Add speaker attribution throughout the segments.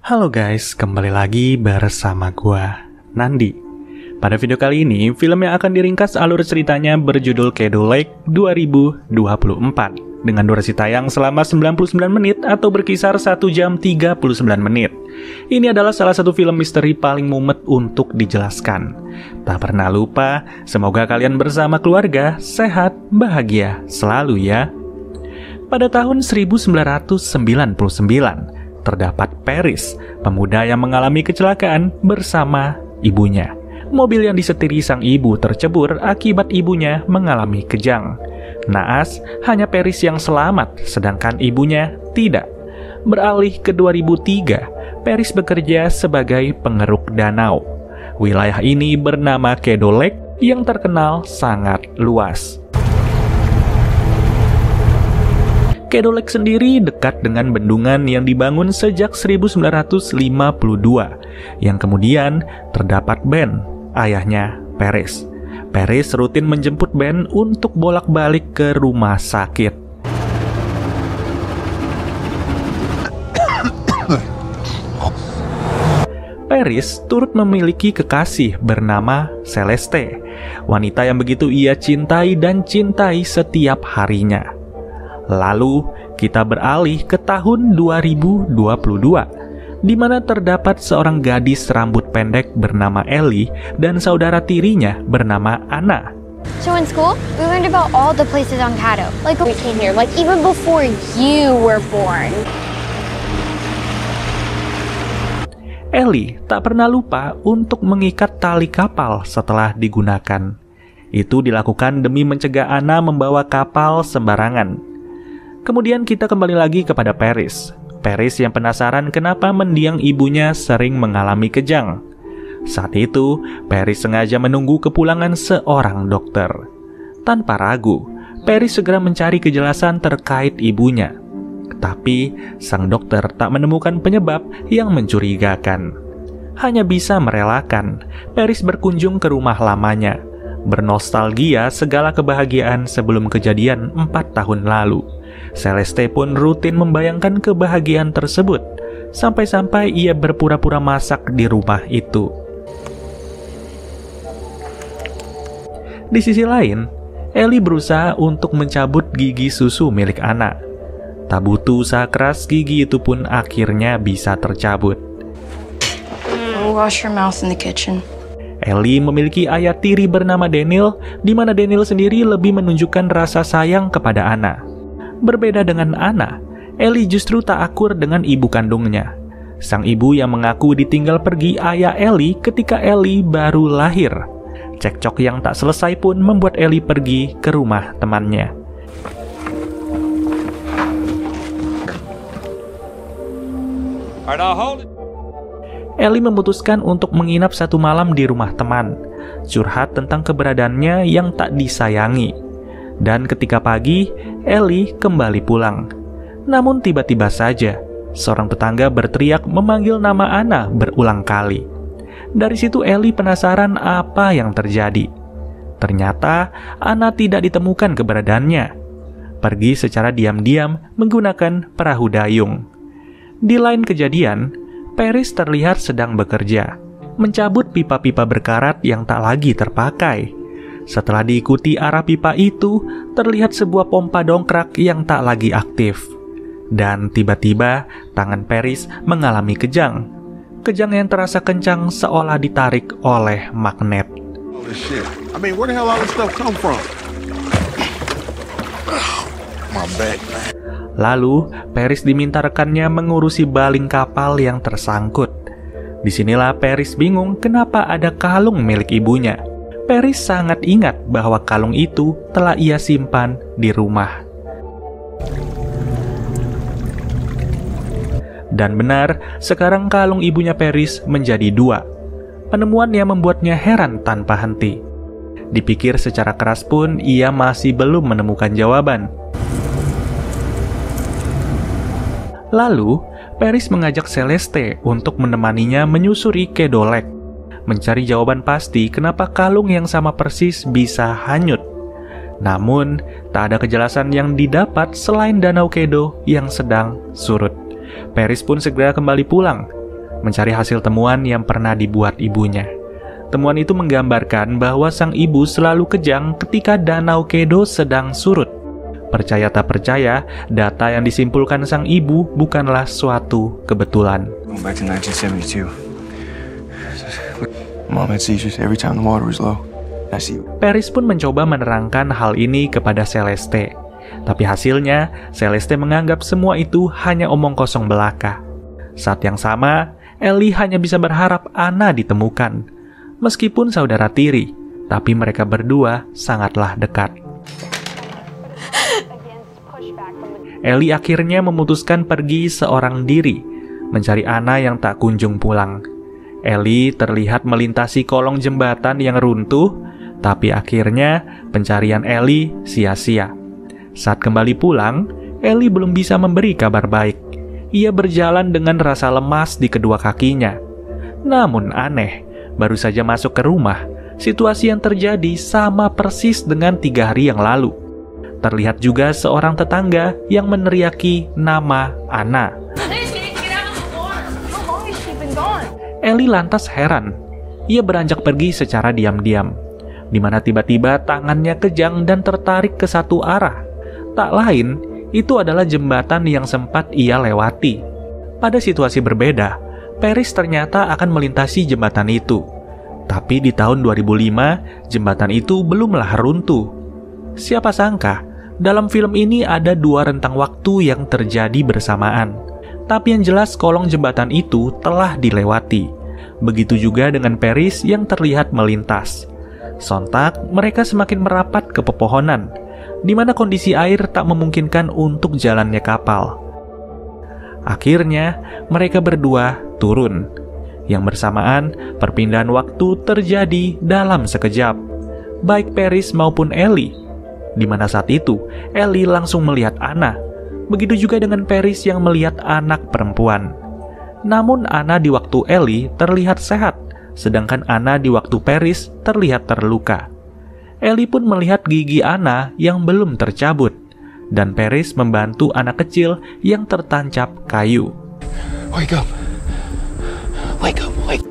Speaker 1: Halo guys, kembali lagi bersama gua, Nandi. Pada video kali ini, film yang akan diringkas alur ceritanya berjudul Shadow Lake 2024 dengan durasi tayang selama 99 menit atau berkisar 1 jam 39 menit. Ini adalah salah satu film misteri paling mumet untuk dijelaskan. Tak pernah lupa, semoga kalian bersama keluarga sehat, bahagia selalu ya. Pada tahun 1999, terdapat Paris, pemuda yang mengalami kecelakaan bersama ibunya. Mobil yang disetiri sang ibu tercebur akibat ibunya mengalami kejang. Naas, hanya Paris yang selamat, sedangkan ibunya tidak. Beralih ke 2003, Paris bekerja sebagai pengeruk danau. Wilayah ini bernama Shadow Lake yang terkenal sangat luas. Shadow Lake sendiri dekat dengan bendungan yang dibangun sejak 1952, yang kemudian terdapat Ben, ayahnya Paris. Paris rutin menjemput Ben untuk bolak-balik ke rumah sakit. Paris turut memiliki kekasih bernama Celeste, wanita yang begitu ia cintai dan cintai setiap harinya. Lalu, kita beralih ke tahun 2022, di mana terdapat seorang gadis rambut pendek bernama Ellie dan saudara tirinya bernama Anna.
Speaker 2: So in school, we learned about all the places on Cato. Like we came here, like even before you were born.
Speaker 1: Ellie tak pernah lupa untuk mengikat tali kapal setelah digunakan. Itu dilakukan demi mencegah Anna membawa kapal sembarangan. Kemudian kita kembali lagi kepada Paris. Paris yang penasaran kenapa mendiang ibunya sering mengalami kejang. Saat itu, Paris sengaja menunggu kepulangan seorang dokter. Tanpa ragu, Paris segera mencari kejelasan terkait ibunya. Tapi, sang dokter tak menemukan penyebab yang mencurigakan. Hanya bisa merelakan, Paris berkunjung ke rumah lamanya, bernostalgia segala kebahagiaan sebelum kejadian 4 tahun lalu. Celeste pun rutin membayangkan kebahagiaan tersebut, sampai-sampai ia berpura-pura masak di rumah itu. Di sisi lain, Ellie berusaha untuk mencabut gigi susu milik Anna. Tak butuh usaha keras, gigi itu pun akhirnya bisa tercabut.
Speaker 3: Wash your mouth in the kitchen.
Speaker 1: Ellie memiliki ayah tiri bernama Daniel, di mana Daniel sendiri lebih menunjukkan rasa sayang kepada Anna. Berbeda dengan Anna, Ellie justru tak akur dengan ibu kandungnya. Sang ibu yang mengaku ditinggal pergi ayah Ellie ketika Ellie baru lahir. Cekcok yang tak selesai pun membuat Ellie pergi ke rumah temannya. Ellie memutuskan untuk menginap 1 malam di rumah teman, curhat tentang keberadaannya yang tak disayangi. Dan ketika pagi, Ellie kembali pulang. Namun tiba-tiba saja, seorang tetangga berteriak memanggil nama Anna berulang kali. Dari situ Ellie penasaran apa yang terjadi. Ternyata Anna tidak ditemukan keberadaannya. Pergi secara diam-diam menggunakan perahu dayung. Di lain kejadian, Paris terlihat sedang bekerja, mencabut pipa-pipa berkarat yang tak lagi terpakai. Setelah diikuti arah pipa itu, terlihat sebuah pompa dongkrak yang tak lagi aktif. Dan tiba-tiba, tangan Paris mengalami kejang. Kejang yang terasa kencang seolah ditarik oleh magnet. Lalu, Paris diminta rekannya mengurusi baling kapal yang tersangkut. Disinilah Paris bingung kenapa ada kalung milik ibunya. Paris sangat ingat bahwa kalung itu telah ia simpan di rumah. Dan benar, sekarang kalung ibunya Paris menjadi 2. Penemuan yang membuatnya heran tanpa henti. Dipikir secara keras pun, ia masih belum menemukan jawaban. Lalu, Paris mengajak Celeste untuk menemaninya menyusuri Shadow Lake, mencari jawaban pasti kenapa kalung yang sama persis bisa hanyut. Namun, tak ada kejelasan yang didapat selain Danau Shadow yang sedang surut. Paris pun segera kembali pulang. mencari hasil temuan yang pernah dibuat ibunya. Temuan itu menggambarkan bahwa sang ibu selalu kejang ketika Danau Kedo sedang surut. Percaya tak percaya, data yang disimpulkan sang ibu bukanlah suatu kebetulan.
Speaker 4: Going back to 1972. Mom had seizures every time the water was low.
Speaker 1: Paris pun mencoba menerangkan hal ini kepada Celeste. Tapi hasilnya, Celeste menganggap semua itu hanya omong kosong belaka. Saat yang sama, Ellie hanya bisa berharap Anna ditemukan. Meskipun saudara tiri, tapi mereka berdua sangatlah dekat. Ellie akhirnya memutuskan pergi seorang diri, mencari Anna yang tak kunjung pulang. Ellie terlihat melintasi kolong jembatan yang runtuh, tapi akhirnya pencarian Ellie sia-sia. Saat kembali pulang, Ellie belum bisa memberi kabar baik. Ia berjalan dengan rasa lemas di kedua kakinya. Namun aneh, baru saja masuk ke rumah, situasi yang terjadi sama persis dengan 3 hari yang lalu. Terlihat juga seorang tetangga yang meneriaki nama Anna. Ellie lantas heran. Ia beranjak pergi secara diam-diam, di mana tiba-tiba tangannya kejang dan tertarik ke satu arah. Tak lain, itu adalah jembatan yang sempat ia lewati. Pada situasi berbeda, Paris ternyata akan melintasi jembatan itu. Tapi di tahun 2005, jembatan itu belumlah runtuh. Siapa sangka, dalam film ini ada 2 rentang waktu yang terjadi bersamaan. Tapi yang jelas kolong jembatan itu telah dilewati. Begitu juga dengan Paris yang terlihat melintas. Sontak, mereka semakin merapat ke pepohonan, di mana kondisi air tak memungkinkan untuk jalannya kapal. Akhirnya, mereka berdua turun. Yang bersamaan, perpindahan waktu terjadi dalam sekejap. Baik Paris maupun Ellie, di mana saat itu, Ellie langsung melihat Anna. Begitu juga dengan Paris yang melihat anak perempuan. Namun Anna di waktu Ellie terlihat sehat, sedangkan Anna di waktu Paris terlihat terluka. Ellie pun melihat gigi Anna yang belum tercabut, dan Paris membantu anak kecil yang tertancap kayu.
Speaker 4: Wake up. Wake up, wake.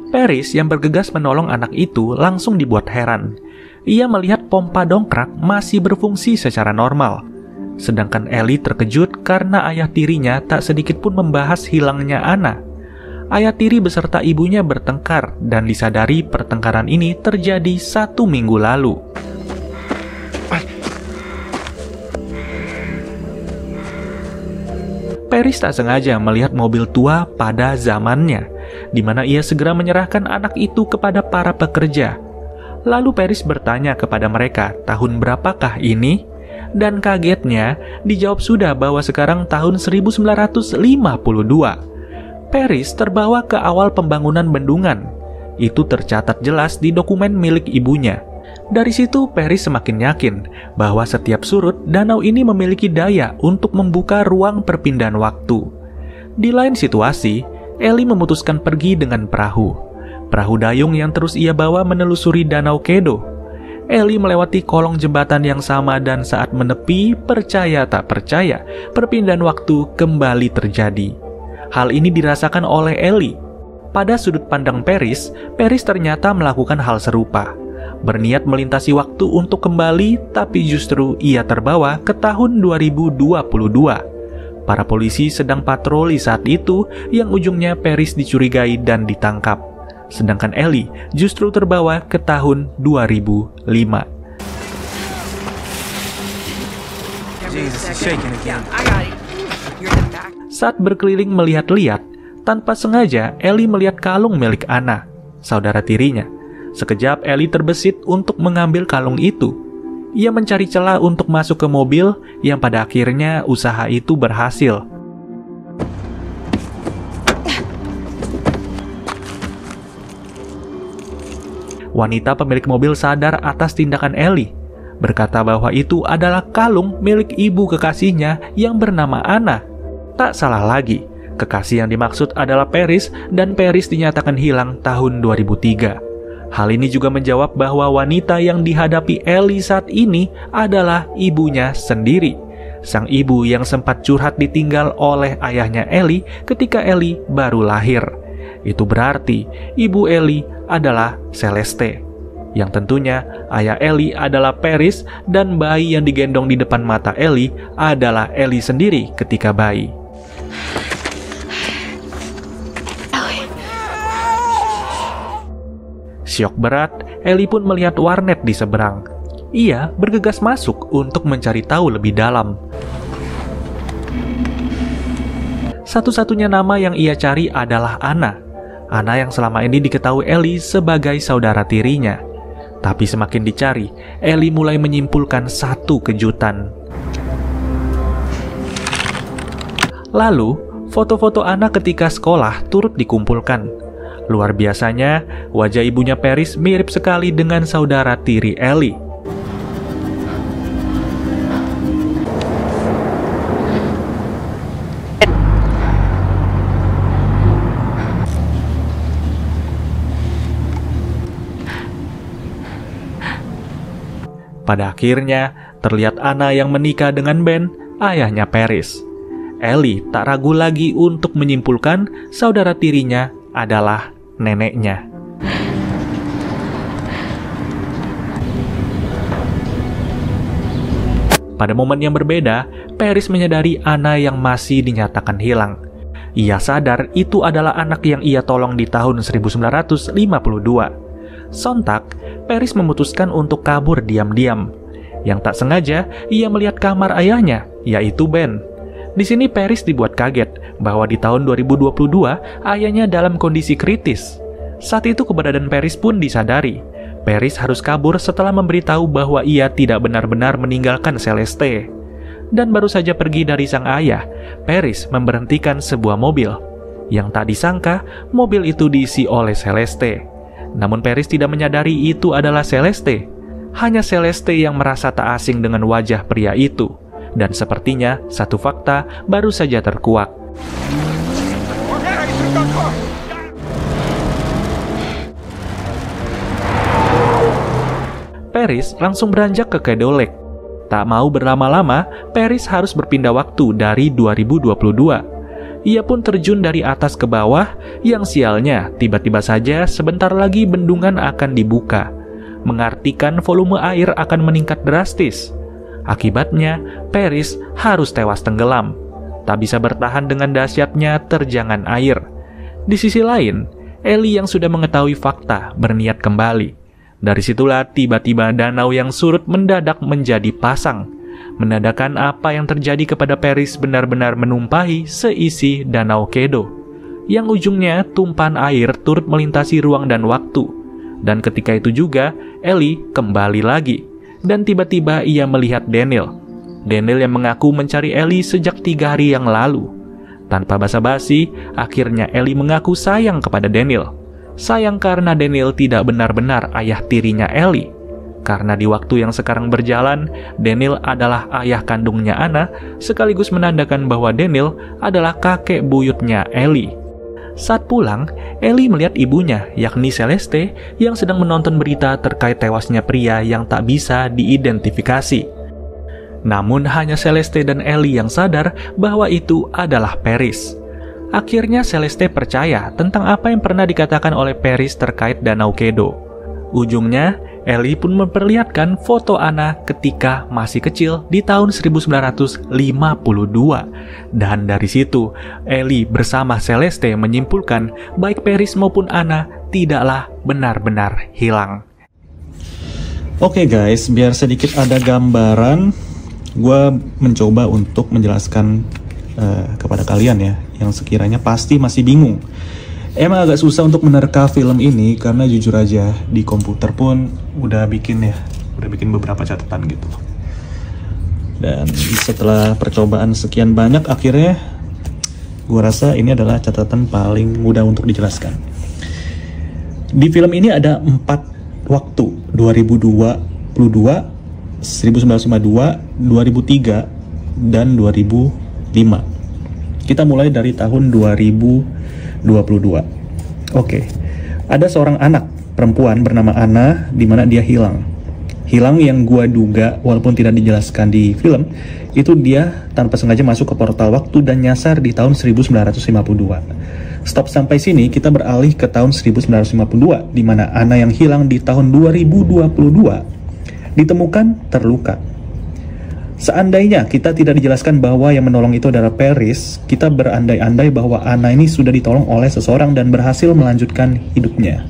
Speaker 1: Paris yang bergegas menolong anak itu langsung dibuat heran. Ia melihat pompa dongkrak masih berfungsi secara normal. Sedangkan Ellie terkejut karena ayah tirinya tak sedikit pun membahas hilangnya Anna. Ayah tiri beserta ibunya bertengkar dan disadari pertengkaran ini terjadi 1 minggu lalu. Paris tak sengaja melihat mobil tua pada zamannya, di mana ia segera menyerahkan anak itu kepada para pekerja. Lalu Paris bertanya kepada mereka tahun berapakah ini? Dan kagetnya dijawab sudah bahwa sekarang tahun 1952. Paris terbawa ke awal pembangunan bendungan. Itu tercatat jelas di dokumen milik ibunya. Dari situ Paris semakin yakin bahwa setiap surut danau ini memiliki daya untuk membuka ruang perpindahan waktu. Di lain situasi, Ellie memutuskan pergi dengan perahu dayung yang terus ia bawa menelusuri Danau Kedo. Ellie melewati kolong jembatan yang sama dan saat menepi, percaya tak percaya, perpindahan waktu kembali terjadi. Hal ini dirasakan oleh Ellie. Pada sudut pandang Paris ternyata melakukan hal serupa. Berniat melintasi waktu untuk kembali, tapi justru ia terbawa ke tahun 2022. Para polisi sedang patroli saat itu, yang ujungnya Paris dicurigai dan ditangkap. Sedangkan Ellie justru terbawa ke tahun 2005. Saat berkeliling melihat-lihat, tanpa sengaja Ellie melihat kalung milik Anna, saudara tirinya. Sekejap Ellie terbesit untuk mengambil kalung itu. Ia mencari celah untuk masuk ke mobil, yang pada akhirnya usaha itu berhasil. Wanita pemilik mobil sadar atas tindakan Ellie, berkata bahwa itu adalah kalung milik ibu kekasihnya yang bernama Anna. Tak salah lagi, kekasih yang dimaksud adalah Paris, dan Paris dinyatakan hilang tahun 2003. Hal ini juga menjawab bahwa wanita yang dihadapi Ellie saat ini adalah ibunya sendiri. sang ibu yang sempat curhat ditinggal oleh ayahnya Ellie ketika Ellie baru lahir. Itu berarti ibu Ellie adalah Celeste, yang tentunya ayah Ellie adalah Paris, dan bayi yang digendong di depan mata Ellie adalah Ellie sendiri ketika bayi. Syok berat, Ellie pun melihat warnet di seberang. Ia bergegas masuk untuk mencari tahu lebih dalam. Satu-satunya nama yang ia cari adalah Anna. Anna yang selama ini diketahui Ellie sebagai saudara tirinya. Tapi semakin dicari, Ellie mulai menyimpulkan satu kejutan. Lalu, foto-foto Anna ketika sekolah turut dikumpulkan. Luar biasanya, wajah ibunya Paris mirip sekali dengan saudara tiri Ellie. Pada akhirnya, terlihat Anna yang menikah dengan Ben, ayahnya Paris. Ellie tak ragu lagi untuk menyimpulkan saudara tirinya adalah neneknya. Pada momen yang berbeda, Paris menyadari Anna yang masih dinyatakan hilang. Ia sadar itu adalah anak yang ia tolong di tahun 1952. Sontak, Paris memutuskan untuk kabur diam-diam. Yang tak sengaja, ia melihat kamar ayahnya, yaitu Ben. Di sini Paris dibuat kaget bahwa di tahun 2022, ayahnya dalam kondisi kritis. Saat itu keberadaan Paris pun disadari. Paris harus kabur setelah memberitahu bahwa ia tidak benar-benar meninggalkan Celeste. Dan baru saja pergi dari sang ayah, Paris memberhentikan sebuah mobil. Yang tak disangka, mobil itu diisi oleh Celeste. Namun Paris tidak menyadari itu adalah Celeste. Hanya Celeste yang merasa tak asing dengan wajah pria itu. Dan sepertinya satu fakta baru saja terkuak. Paris langsung beranjak ke Kedolek. Tak mau berlama-lama, Paris harus berpindah waktu dari 2022. Ia pun terjun dari atas ke bawah, yang sialnya tiba-tiba saja sebentar lagi bendungan akan dibuka, mengartikan volume air akan meningkat drastis. Akibatnya, Paris harus tewas tenggelam. Tak bisa bertahan dengan dahsyatnya terjangan air. Di sisi lain, Ellie yang sudah mengetahui fakta berniat kembali. Dari situlah tiba-tiba danau yang surut mendadak menjadi pasang. Menandakan apa yang terjadi kepada Paris benar-benar menumpahi seisi Danau Kedo, yang ujungnya tumpahan air turut melintasi ruang dan waktu. Dan ketika itu juga, Ellie kembali lagi. Dan tiba-tiba ia melihat Daniel. Daniel yang mengaku mencari Ellie sejak 3 hari yang lalu. Tanpa basa-basi, akhirnya Ellie mengaku sayang kepada Daniel. Sayang karena Daniel tidak benar-benar ayah tirinya Ellie. Karena di waktu yang sekarang berjalan, Daniel adalah ayah kandungnya Anna, sekaligus menandakan bahwa Daniel adalah kakek buyutnya Ellie. Saat pulang, Ellie melihat ibunya, yakni Celeste, yang sedang menonton berita terkait tewasnya pria yang tak bisa diidentifikasi. Namun hanya Celeste dan Ellie yang sadar bahwa itu adalah Paris. Akhirnya Celeste percaya tentang apa yang pernah dikatakan oleh Paris terkait Danau Kedo. Ujungnya, Ellie pun memperlihatkan foto Anna ketika masih kecil di tahun 1952. Dan dari situ, Ellie bersama Celeste menyimpulkan baik Paris maupun Anna tidaklah benar-benar hilang.
Speaker 5: Oke guys, biar sedikit ada gambaran, gue mencoba untuk menjelaskan kepada kalian ya, yang sekiranya pasti masih bingung. Emang agak susah untuk menerka film ini karena jujur aja di komputer pun udah bikin beberapa catatan gitu. Dan setelah percobaan sekian banyak, akhirnya gue rasa ini adalah catatan paling mudah untuk dijelaskan. Di film ini ada 4 waktu, 2022, 1952, 2003, dan 2005. Kita mulai dari tahun 2022. Oke. Ada seorang anak perempuan bernama Anna di mana dia hilang. hilang yang gua duga, walaupun tidak dijelaskan di film, itu dia tanpa sengaja masuk ke portal waktu dan nyasar di tahun 1952. Stop sampai sini, kita beralih ke tahun 1952, di mana Anna yang hilang di tahun 2022 ditemukan terluka. Seandainya kita tidak dijelaskan bahwa yang menolong itu adalah Paris, kita berandai-andai bahwa Anna ini sudah ditolong oleh seseorang dan berhasil melanjutkan hidupnya,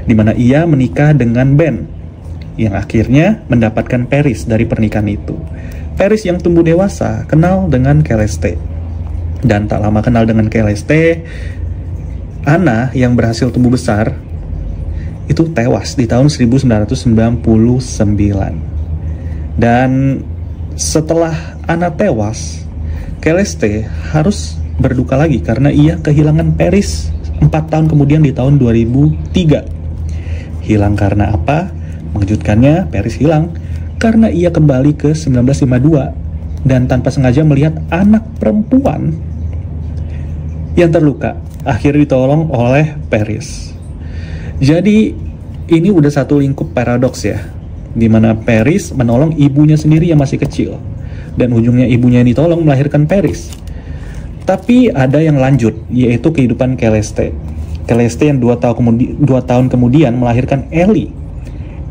Speaker 5: di mana ia menikah dengan Ben, yang akhirnya mendapatkan Paris dari pernikahan itu. Paris yang tumbuh dewasa kenal dengan Celeste, dan tak lama kenal dengan Celeste, Anna yang berhasil tumbuh besar itu tewas di tahun 1999. Dan setelah Anna tewas, Celeste harus berduka lagi karena ia kehilangan Paris 4 tahun kemudian di tahun 2003. Hilang karena apa? Mengejutkannya, Paris hilang karena ia kembali ke 1952 dan tanpa sengaja melihat anak perempuan yang terluka, akhirnya ditolong oleh Paris. Jadi ini udah satu lingkup paradoks ya, di mana Paris menolong ibunya sendiri yang masih kecil, dan ujungnya ibunya yang ditolong melahirkan Paris. Tapi ada yang lanjut, yaitu kehidupan Celeste. Celeste yang 2 tahun kemudian melahirkan Ellie.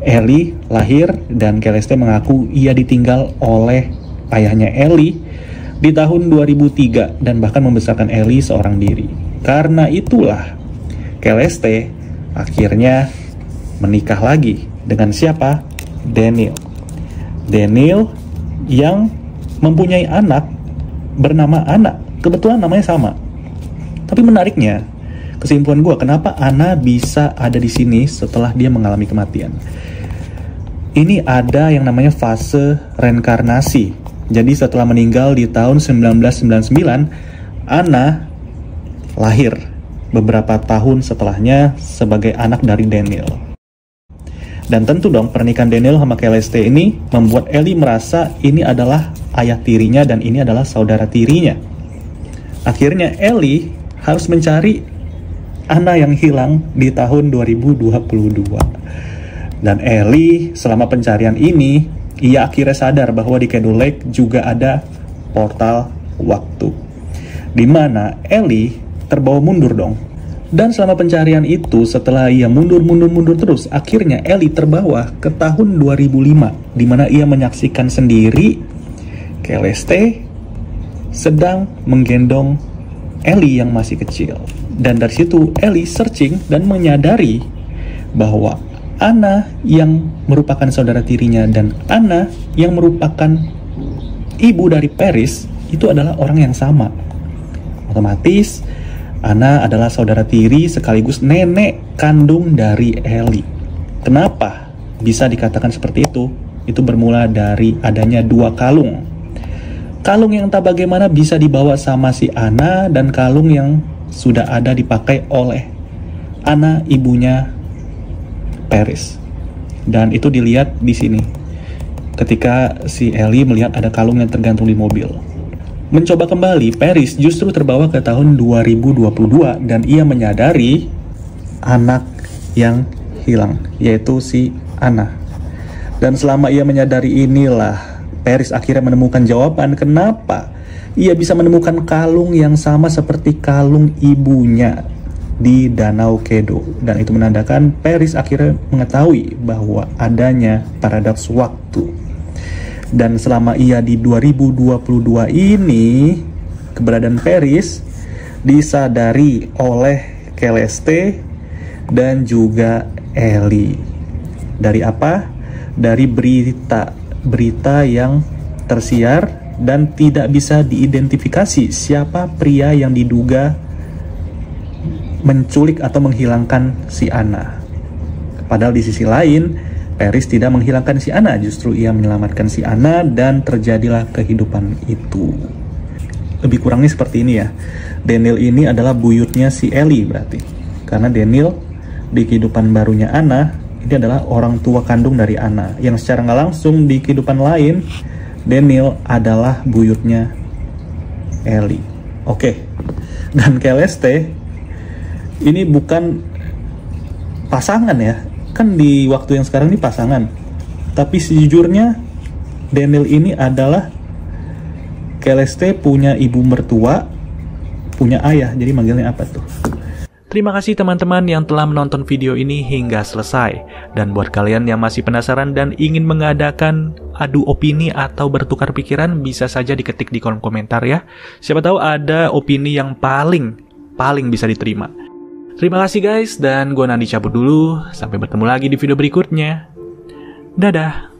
Speaker 5: Ellie lahir dan Celeste mengaku ia ditinggal oleh ayahnya Ellie di tahun 2003 dan bahkan membesarkan Ellie seorang diri. Karena itulah Celeste akhirnya menikah lagi dengan siapa? Daniel. Daniel yang mempunyai anak bernama Anna. Kebetulan namanya sama. Tapi menariknya, kesimpulan gue, kenapa Anna bisa ada di sini setelah dia mengalami kematian? Ini ada yang namanya fase reinkarnasi. Jadi setelah meninggal di tahun 1999, Anna lahir beberapa tahun setelahnya sebagai anak dari Daniel. Dan tentu dong pernikahan Daniel sama Celeste ini membuat Ellie merasa ini adalah ayah tirinya dan ini adalah saudara tirinya. Akhirnya Ellie harus mencari Anna yang hilang di tahun 2022. Dan Ellie selama pencarian ini, ia akhirnya sadar bahwa di Candle Lake juga ada portal waktu, di mana Ellie terbawa mundur dong. Dan selama pencarian itu, setelah ia mundur terus, akhirnya Ellie terbawa ke tahun 2005, di mana ia menyaksikan sendiri Celeste sedang menggendong Ellie yang masih kecil. Dan dari situ Ellie searching dan menyadari bahwa Anna yang merupakan saudara tirinya dan Anna yang merupakan ibu dari Paris itu adalah orang yang sama. Otomatis Anna adalah saudara tiri sekaligus nenek kandung dari Ellie. Kenapa bisa dikatakan seperti itu? Itu bermula dari adanya 2 kalung. Kalung yang tak bagaimana bisa dibawa sama si Anna dan kalung yang sudah ada dipakai oleh Anna ibunya Paris. Dan itu dilihat di sini ketika si Ellie melihat ada kalung yang tergantung di mobil. Mencoba kembali, Paris justru terbawa ke tahun 2022 dan ia menyadari anak yang hilang, yaitu si Anna. Dan selama ia menyadari inilah, Paris akhirnya menemukan jawaban kenapa ia bisa menemukan kalung yang sama seperti kalung ibunya di Danau Kedo. Dan itu menandakan Paris akhirnya mengetahui bahwa adanya paradoks waktu. Dan selama ia di 2022 ini, keberadaan Paris disadari oleh Celeste dan juga Ellie. Dari apa? Dari berita yang tersiar dan tidak bisa diidentifikasi siapa pria yang diduga menculik atau menghilangkan si Anna. Padahal di sisi lain, Paris tidak menghilangkan si Anna, justru ia menyelamatkan si Anna dan terjadilah kehidupan itu. Lebih kurangnya seperti ini ya. Daniel ini adalah buyutnya si Ellie berarti. Karena Daniel di kehidupan barunya Anna, ini adalah orang tua kandung dari Anna. Yang secara nggak langsung di kehidupan lain, Daniel adalah buyutnya Ellie. Oke. Dan Celeste ini bukan pasangan ya. Kan di waktu yang sekarang ini pasangan. Tapi sejujurnya Daniel ini adalah Celeste punya ibu mertua, punya ayah, jadi manggilnya apa tuh?
Speaker 1: Terima kasih teman-teman yang telah menonton video ini hingga selesai. Dan buat kalian yang masih penasaran dan ingin mengadakan adu opini atau bertukar pikiran, bisa saja diketik di kolom komentar ya. Siapa tahu ada opini yang paling bisa diterima. Terima kasih guys, dan gue Nandi cabut dulu. Sampai bertemu lagi di video berikutnya. Dadah.